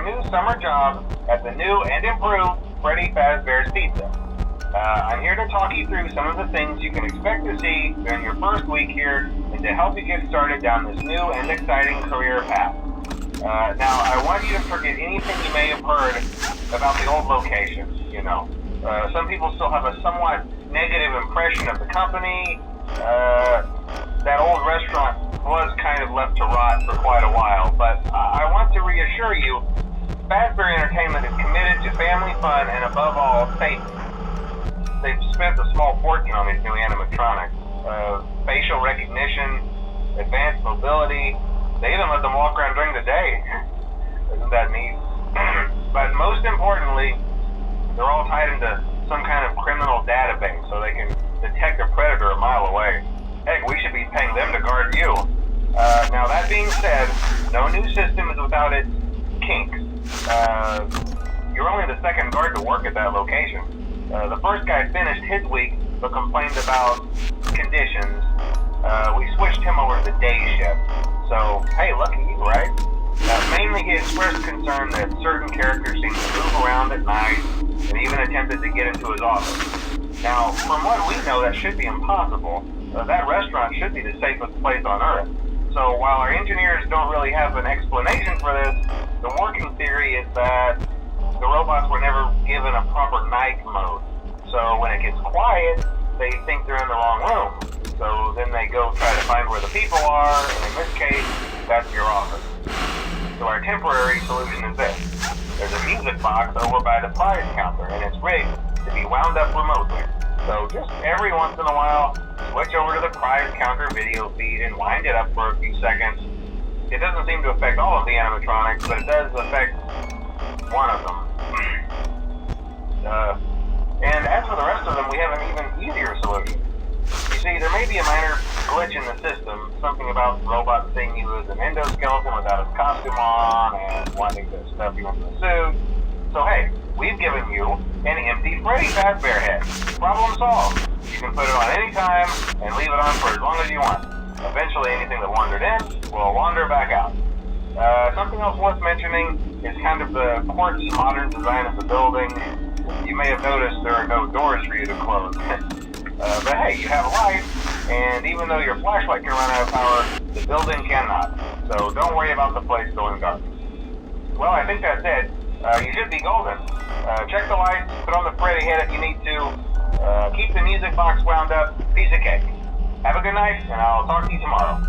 new summer job at the new and improved Freddy Fazbear's Pizza. I'm here to talk you through some of the things you can expect to see during your first week here and to help you get started down this new and exciting career path. Now, I want you to forget anything you may have heard about the old location, some people still have a somewhat negative impression of the company. That old restaurant was kind of left to rot for quite a while, but I want to reassure you, Fazbear Entertainment is committed to family fun and above all, safety. They've spent a small fortune on these new animatronics. Facial recognition, advanced mobility, they even let them walk around during the day. Isn't that neat? But most importantly, they're all tied into some kind of criminal database so they can detect a predator a mile away. Heck, we should be paying them to guard you. Now that being said, no new system is without its kinks. You're only the second guard to work at that location. The first guy finished his week but complained about conditions. We switched him over to the day shift. So, hey, lucky you, right? Mainly he expressed concern that certain characters seemed to move around at night and even attempted to get into his office. Now, from what we know, that should be impossible. That restaurant should be the safest place on Earth. So while our engineers don't really have an explanation for this, the working theory is that the robots were never given a proper night mode. So when it gets quiet, they think they're in the wrong room. So then they go try to find where the people are, and in this case, that's your office. So our temporary solution is this. There's a music box over by the prize counter, and it's rigged to be wound up remotely. So just every once in a while, switch over to the prize counter video feed and wind it up for a few seconds. It doesn't seem to affect all of the animatronics, but it does affect one of them. And as for the rest of them, we have an even easier solution. You see, there may be a minor glitch in the system, something about the robot seeing you as an endoskeleton without his costume on and wanting to stuff you into a suit. So hey, we've given you an empty Freddy Fazbear head. Problem solved. You can put it on any time and leave it on for as long as you want. Eventually anything that wandered in will wander back out. Something else worth mentioning is kind of the quirky modern design of the building. You may have noticed there are no doors for you to close. But hey, you have a light, and even though your flashlight can run out of power, the building cannot. So don't worry about the place going dark. Well, I think that's it. You should be golden. Check the lights, put on the Freddy head if you need to. Keep the music box wound up. Piece of cake. Have a good night, and I'll talk to you tomorrow.